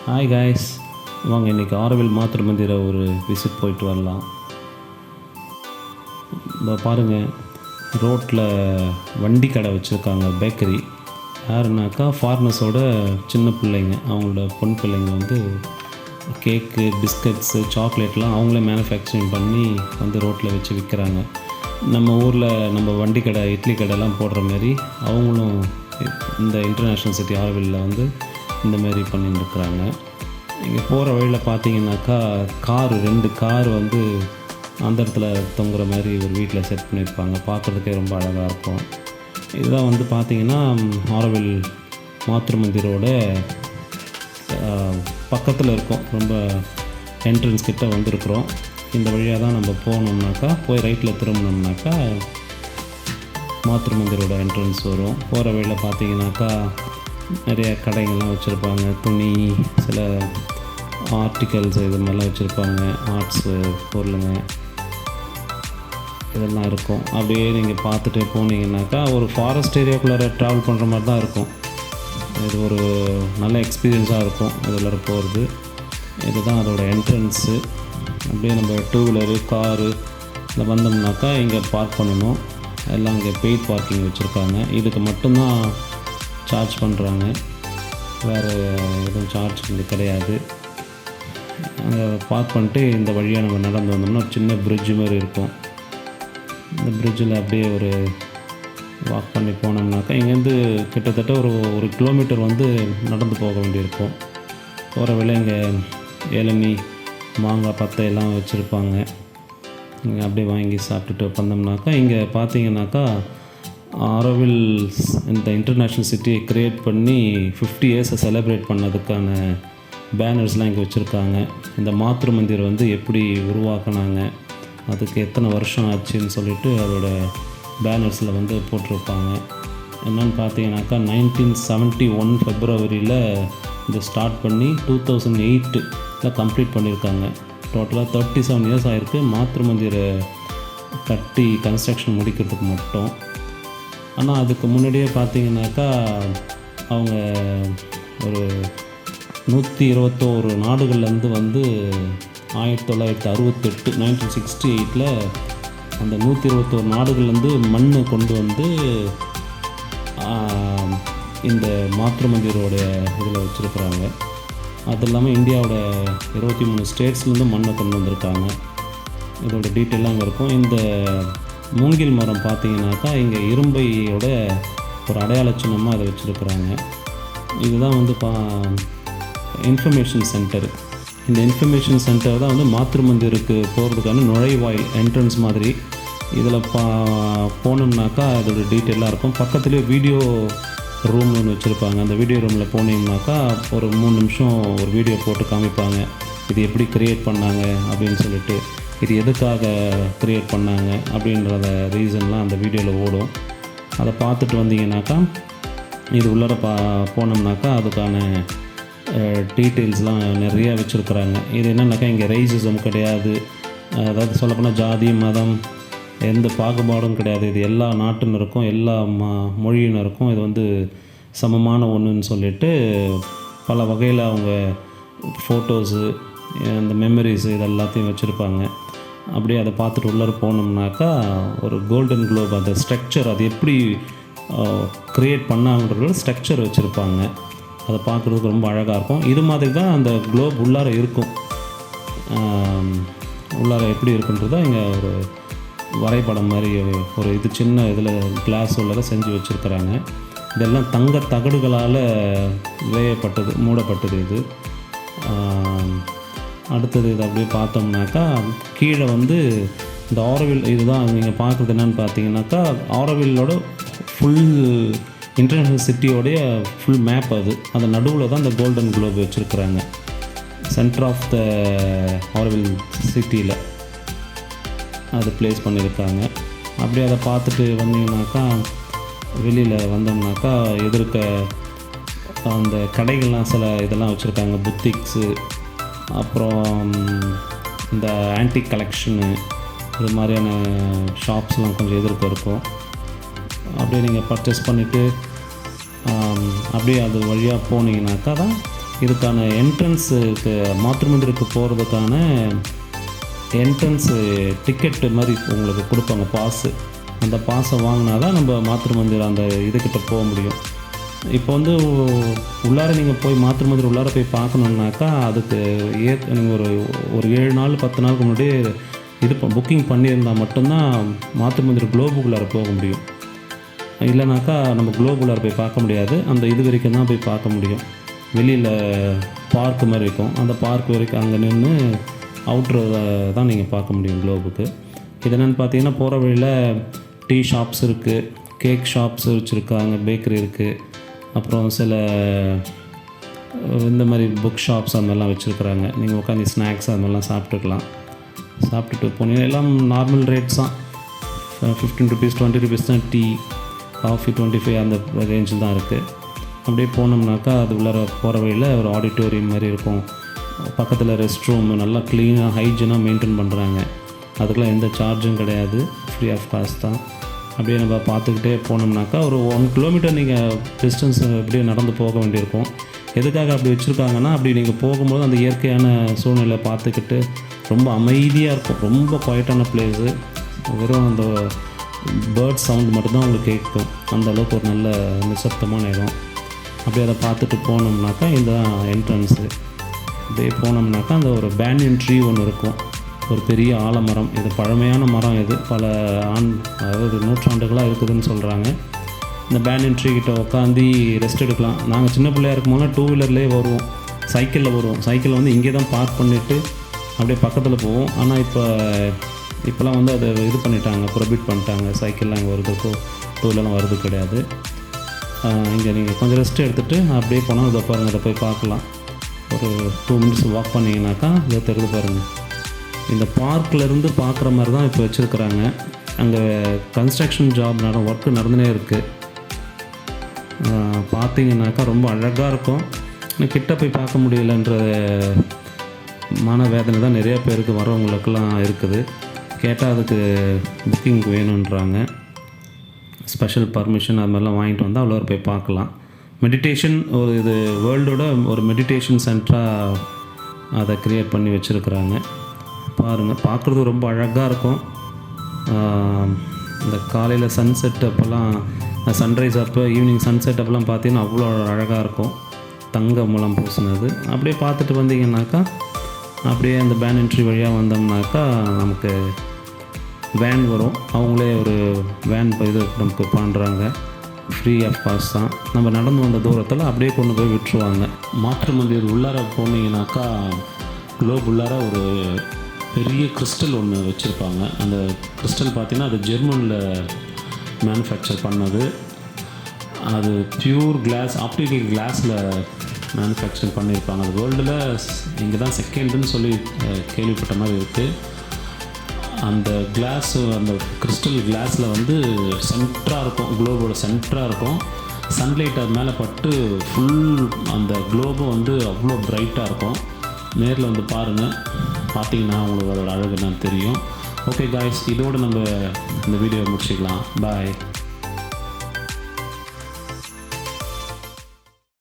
Hi guys, வாங்க இன்றைக்கி ஆரோவில் மாத்திரமந்திர ஒரு விசிட் போயிட்டு வரலாம். இப்போ பாருங்கள், ரோட்டில் வண்டி கடை வச்சுருக்காங்க, பேக்கரி. யாருனாக்கா ஃபாரினர்ஸோட சின்ன பிள்ளைங்க, அவங்களோட பொன் பிள்ளைங்க வந்து கேக்கு, பிஸ்கட்ஸு, சாக்லேட்லாம் அவங்களே மேனுஃபேக்சரிங் பண்ணி வந்து ரோட்டில் வச்சு விற்கிறாங்க. நம்ம ஊரில் நம்ம வண்டி கடை, இட்லி கடைலாம் போடுற மாரி அவங்களும் இந்த இன்டர்நேஷ்னல் சிட்டி ஆரோவில்லில் வந்து இந்தமாரி பண்ணிட்டுருக்குறாங்க. இங்கே போகிற வழியில் பார்த்தீங்கன்னாக்கா ரெண்டு கார் வந்து அந்த இடத்துல தொங்குற மாதிரி ஒரு வீட்டில் செட் பண்ணியிருப்பாங்க. பார்க்குறதுக்கே ரொம்ப அழகாக இருக்கும். இதுதான் வந்து பார்த்திங்கன்னா ஆரோவில் மாத்திரமந்திரோட பக்கத்தில் இருக்கும். ரொம்ப என்ட்ரன்ஸ் கிட்ட வந்துருக்குறோம். இந்த வழியாக தான் நம்ம போனோம்னாக்கா, போய் ரைட்டில் திரும்பினோம்னாக்கா மாத்திரமந்திரோட என்ட்ரன்ஸ் வரும். போகிற வழியில் பார்த்தீங்கன்னாக்கா நிறைய கடைகள்லாம் வச்சுருப்பாங்க. துணி, சில ஆர்டிகல்ஸ் இது மாதிரிலாம் வச்சுருப்பாங்க. ஆர்ட்ஸு பொருளுங்க இதெல்லாம் இருக்கும். அப்படியே நீங்கள் பார்த்துட்டு போனீங்கன்னாக்கா ஒரு ஃபாரஸ்ட் ஏரியாக்குள்ளே ட்ராவல் பண்ணுற மாதிரி தான் இருக்கும். இது ஒரு நல்ல எக்ஸ்பீரியன்ஸாக இருக்கும் இதில் போகிறது. இதுதான் அதோடய என்ட்ரன்ஸு. அப்படியே நம்ம டூ வீலரு, காரு இதில் வந்தோம்னாக்கா இங்கே பார்க் பண்ணணும். எல்லாம் இங்கே பெய்ட் பார்க்கிங் வச்சுருக்காங்க. இதுக்கு மட்டும்தான் சார்ஜ் பண்ணுறாங்க, வேறு எதுவும் சார்ஜ் இங்கே கிடையாது. அங்கே பார்க் பண்ணிட்டு இந்த வழியாக நம்ம நடந்து வந்தோம்னா ஒரு சின்ன பிரிட்ஜு மாதிரி இருக்கும். இந்த பிரிட்ஜில் அப்படியே ஒரு வாக் பண்ணி போனோம்னாக்கா இங்கேருந்து கிட்டத்தட்ட ஒரு கிலோமீட்டர் வந்து நடந்து போக வேண்டியிருக்கும். போகிற வேளை இங்கே இளநீ, மாங்காய், பத்தை எல்லாம் வச்சுருப்பாங்க. இங்கே அப்படியே வாங்கி சாப்பிட்டுட்டு வந்தோம்னாக்கா இங்கே பார்த்தீங்கன்னாக்கா ஆரோவில் இந்த இன்டர்நேஷ்னல் சிட்டியை க்ரியேட் பண்ணி 50 இயர்ஸை செலிப்ரேட் பண்ணதுக்கான பேனர்ஸ்லாம் இங்கே வச்சுருக்காங்க. இந்த மாத்திரமந்திர் வந்து எப்படி உருவாக்குனாங்க, அதுக்கு எத்தனை வருஷம் ஆச்சுன்னு சொல்லிட்டு அதோட பேனர்ஸில் வந்து போட்டிருப்பாங்க. என்னென்னு பார்த்தீங்கன்னாக்கா 1971 ஃபெப்ரவரியில் இதை ஸ்டார்ட் பண்ணி 2008 கம்ப்ளீட் பண்ணியிருக்காங்க. டோட்டலாக 37 இயர்ஸ் ஆகிருக்கு மாத்திரமந்திரை கட்டி கன்ஸ்ட்ரக்ஷன் முடிக்கிறதுக்கு மட்டும். ஆனால் அதுக்கு முன்னாடியே பார்த்தீங்கன்னாக்கா அவங்க ஒரு 121 நாடுகள்லேருந்து வந்து 1968 1968 அந்த 121 நாடுகள்லேருந்து மண் கொண்டு வந்து இந்த மாத்திரமந்திரோட இதில் வச்சுருக்குறாங்க. அது இல்லாமல் இந்தியாவோட 23 ஸ்டேட்ஸ்லேருந்து மண்ணை கொண்டு வந்திருக்காங்க. இதோட டீட்டெயிலாக அங்கே இருக்கும். இந்த மூங்கில் மரம் பார்த்தீங்கன்னாக்கா இங்கே இரும்பையோட ஒரு அடையாள சின்னமாக அதை வச்சுருக்குறாங்க. இதுதான் வந்து இன்ஃபர்மேஷன் சென்டர். இந்த இன்ஃபர்மேஷன் சென்டர் தான் வந்து மாத்திரமந்திருக்கு போகிறதுக்கான நுழைவாயில், என்ட்ரன்ஸ் மாதிரி. இதில் போனோம்னாக்கா அதோட டீட்டெயிலாக இருக்கும். பக்கத்துலேயே வீடியோ ரூம் ஒன்று வச்சுருப்பாங்க. அந்த வீடியோ ரூமில் போனீங்கன்னாக்கா ஒரு 3 நிமிஷம் ஒரு வீடியோ போட்டு காமிப்பாங்க. இது எப்படி க்ரியேட் பண்ணாங்க அப்படின்னு சொல்லிட்டு, இது எதுக்காக க்ரியேட் பண்ணாங்க அப்படின்றத ரீசன்லாம் அந்த வீடியோவில் ஓடும். அதை பார்த்துட்டு வந்தீங்கன்னாக்கா இது உள்ளார போனோம்னாக்கா அதுக்கான டீட்டெயில்ஸ்லாம் நிறையா வச்சுருக்குறாங்க. இது என்னென்னாக்கா இங்கே ரைசிசம் கிடையாது, அதாவது சொல்லப்போனால் ஜாதி, மதம் எந்த பாகுபாடும் கிடையாது. இது எல்லா நாட்டினருக்கும், எல்லா மொழியினருக்கும் இது வந்து சமமான ஒன்றுன்னு சொல்லிட்டு பல வகையில் அவங்க ஃபோட்டோஸு, அந்த மெமரிஸு இது எல்லாத்தையும் வச்சுருப்பாங்க. அப்படியே அதை பார்த்துட்டு உள்ளார போனோம்னாக்கா ஒரு கோல்டன் குளோப், அந்த ஸ்ட்ரக்சர், அது எப்படி க்ரியேட் பண்ணாங்கன்றது ஸ்ட்ரக்சர் வச்சுருப்பாங்க. அதை பார்க்குறதுக்கு ரொம்ப அழகாக இருக்கும். இது மாதிரி தான் அந்த குளோப் உள்ளார இருக்கும். உள்ளார எப்படி இருக்குன்றது இங்கே ஒரு வரைபடம் மாதிரி ஒரு இது சின்ன இதில் கிளாஸ் உள்ளார செஞ்சு வச்சுருக்கிறாங்க. இதெல்லாம் தங்க தகடுகளால் வேயப்பட்டது, மூடப்பட்டது இது. அடுத்தது இது அப்படியே பார்த்தோம்னாக்கா கீழே வந்து இந்த ஆரோவில், இதுதான் நீங்கள் பார்க்குறது என்னென்னு பார்த்தீங்கன்னாக்கா ஆரோவில்லோட ஃபுல் இன்டர்நேஷ்னல் சிட்டியோடைய ஃபுல் மேப். அது நடுவில் தான் இந்த கோல்டன் குளோப் வச்சுருக்குறாங்க, சென்டர் ஆஃப் த ஆரோவில் சிட்டியில் அது ப்ளேஸ் பண்ணியிருக்காங்க. அப்படியே அதை பார்த்துட்டு வந்தீங்கன்னாக்கா வெளியில் வந்தோம்னாக்கா எதிர்க்க அந்த கடைகள்லாம் சில இதெல்லாம் வச்சுருக்காங்க, புத்திக்ஸு, அப்புறம் இந்த ஆன்டிக் கலெக்ஷனு, இது மாதிரியான ஷாப்ஸ்லாம் கொஞ்சம் எதிர்க்க இருக்கும். அப்படியே நீங்கள் பர்ச்சேஸ் பண்ணிவிட்டு அப்படியே அது வழியாக போனீங்கன்னாக்கா தான் இதுக்கான என்ட்ரன்ஸுக்கு மாத்ருமந்திருக்கு போகிறதுக்கான என்ட்ரன்ஸு டிக்கெட்டு மாதிரி உங்களுக்கு கொடுப்பாங்க, பாஸு. அந்த பாஸை வாங்கினா தான் நம்ம மாத்ருமந்திர் அந்த இதுக்கிட்ட போக முடியும். இப்போ வந்து உள்ளார நீங்கள் போய் மாத்ருமந்திர் உள்ளார போய் பார்க்கணுன்னாக்கா அதுக்கு நீங்கள் ஒரு 7 நாள் 10 நாளுக்கு முன்னாடி புக்கிங் பண்ணியிருந்தால் மட்டும்தான் மாத்ருமந்திர் குளோபுக்குள்ளார போக முடியும். இல்லைனாக்கா நம்ம குளோபுக்குள்ளார போய் பார்க்க முடியாது. அந்த இது வரைக்கும் தான் போய் பார்க்க முடியும். வெளியில் பார்க் மாதிரி இருக்கும், அந்த பார்க் வரைக்கும் அங்கே நின்று அவுட்ரு தான் நீங்கள் பார்க்க முடியும் குளோபுக்கு. இது என்னென்னு பார்த்தீங்கன்னா, போகிற வழியில் டீ ஷாப்ஸ் இருக்குது, கேக் ஷாப்ஸ் வச்சுருக்காங்க, பேக்கரி இருக்குது, அப்புறம் சில இந்த மாதிரி புக் ஷாப்ஸ் அந்த மாதிரிலாம் வச்சுருக்குறாங்க. நீங்கள் உட்காந்து ஸ்நாக்ஸ் அது மாதிரிலாம் சாப்பிட்டுட்டு போனீங்கன்னா எல்லாம் நார்மல் ரேட்ஸ் தான். 15 rupees 20 rupees தான் டீ, காஃபி 25 அந்த ரேஞ்சில் தான் இருக்குது. அப்படியே போனோம்னாக்கா அது உள்ளார போகிற வழியில் ஒரு ஆடிட்டோரியம் மாதிரி இருக்கும். பக்கத்தில் ரெஸ்ட் ரூம் நல்லா க்ளீனாக ஹைஜீனாக மெயின்டைன் பண்ணுறாங்க. அதுக்கெலாம் எந்த சார்ஜும் கிடையாது, ஃப்ரீ ஆஃப் காஸ்ட் தான். அப்படியே நம்ம பார்த்துக்கிட்டே போனோம்னாக்கா ஒரு 1 கிலோமீட்டர் நீங்கள் டிஸ்டன்ஸ் அப்படியே நடந்து போக வேண்டியிருக்கும். எதுக்காக அப்படி வச்சுருக்காங்கன்னா, அப்படி நீங்கள் போகும்போது அந்த இயற்கையான சூழ்நிலை பார்த்துக்கிட்டு ரொம்ப அமைதியாக இருக்கும். ரொம்ப குவைட்டான பிளேஸு. வெறும் அந்த பேர்ட் சவுண்ட் மட்டும்தான் உங்களுக்கு கேட்கும். அந்தளவுக்கு ஒரு நல்ல நிசப்தமான இடம். அப்படியே அதை பார்த்துட்டு போனோம்னாக்கா இந்த என்ட்ரன்ஸு. அப்படியே போனோம்னாக்கா அந்த ஒரு பேனியன் ட்ரீ ஒன்று இருக்கும், ஒரு பெரிய ஆலமரம். இது பழமையான மரம். இது பல அதாவது நூற்றாண்டுகளாக இருக்குதுன்னு சொல்கிறாங்க. இந்த பேனியன் ட்ரீ கிட்ட உட்காந்து ரெஸ்ட் எடுக்கலாம். நாங்கள் சின்ன பிள்ளையாக இருக்கும்போது 2 வீலர்லேயே வருவோம், சைக்கிளில் வருவோம். சைக்கிளை வந்து இங்கே தான் பார்க் பண்ணிவிட்டு அப்படியே பக்கத்தில் போவோம். ஆனால் இப்போலாம் வந்து அதை இது பண்ணிட்டாங்க, ப்ரொபிட் பண்ணிட்டாங்க. சைக்கிள்லாம் இங்கே வருதுக்கோ 2 வீலர்லாம் வருது கிடையாது. இங்கே நீங்கள் கொஞ்சம் ரெஸ்ட் எடுத்துகிட்டு அப்படியே போனால் இதை பாருங்கள், அதை போய் பார்க்கலாம். ஒரு 2 minutes வாக் பண்ணிங்கனாக்கா இதை தெரிந்து பாருங்கள். இந்த பார்க்கிலேருந்து பார்க்குற மாதிரி தான் இப்போ வச்சுருக்குறாங்க. அங்கே கன்ஸ்ட்ரக்ஷன் ஜாப் ஒர்க்கு நடந்துனே இருக்குது. பார்த்தீங்கன்னாக்கா ரொம்ப அழகாக இருக்கும். ஆனால் கிட்ட போய் பார்க்க முடியலன்ற மனவேதனை தான் நிறைய பேருக்கு வரவங்களுக்கெல்லாம் இருக்குது. கேட்டால் அதுக்கு புக்கிங் வேணுன்றாங்க. ஸ்பெஷல் பர்மிஷன் அது மாதிரிலாம் வாங்கிட்டு வந்தால் அவ்வளோ போய் பார்க்கலாம். மெடிடேஷன் இது வேர்ல்டோட ஒரு மெடிடேஷன் சென்டராக அதை க்ரியேட் பண்ணி வச்சுருக்குறாங்க. பாருங்கள், பார்க்குறது ரொம்ப அழகாக இருக்கும். இந்த காலையில் சன்செட் அப்போல்லாம், சன்ரைஸ் அப்போ, ஈவினிங் சன்செட் அப்போல்லாம் பார்த்தீங்கன்னா அவ்வளோ அழகாக இருக்கும். தங்க மூலம் பூசினது. அப்படியே பார்த்துட்டு வந்தீங்கன்னாக்கா அப்படியே அந்த பேனியன் ட்ரீ வழியாக வந்தோம்னாக்கா நமக்கு வேன் வரும். அவங்களே ஒரு வேன் இது நமக்கு பண்ணுறாங்க, ஃப்ரீ ஆஃப் காஸ்ட் தான். நம்ம நடந்து வந்த தூரத்தில் அப்படியே கொண்டு போய் விட்டுருவாங்க. மாத்ருமந்திர் உள்ளார போனீங்கன்னாக்கா குளோப் உள்ளார ஒரு பெரிய கிறிஸ்டல் ஒன்று வச்சுருப்பாங்க. அந்த கிறிஸ்டல் பார்த்திங்கன்னா அது ஜெர்மனில் மேனுஃபேக்சர் பண்ணது. அது பியூர் கிளாஸ், ஆப்டிக்கல் கிளாஸில் மேனுஃபேக்சர் பண்ணியிருப்பாங்க. அது வேர்ல்டில் இங்கே தான் செகண்டுன்னு சொல்லி கேள்விப்பட்ட மாதிரி இருக்குது. அந்த கிளாஸு, அந்த கிறிஸ்டல் கிளாஸில் வந்து சென்டராக இருக்கும், குளோபோட சென்டராக இருக்கும். சன்லைட் அது மேலே பட்டு ஃபுல் அந்த குளோபும் வந்து அவ்வளோ பிரைட்டாக இருக்கும். நேரில் வந்து பாருங்கள், பார்த்தீங்கன்னா உங்களுக்கு அதோட அழகு என்னன்னு தெரியும். ஓகே காய்ஸ், இதோடு நம்ம இந்த வீடியோ முடிச்சுக்கலாம். பாய்.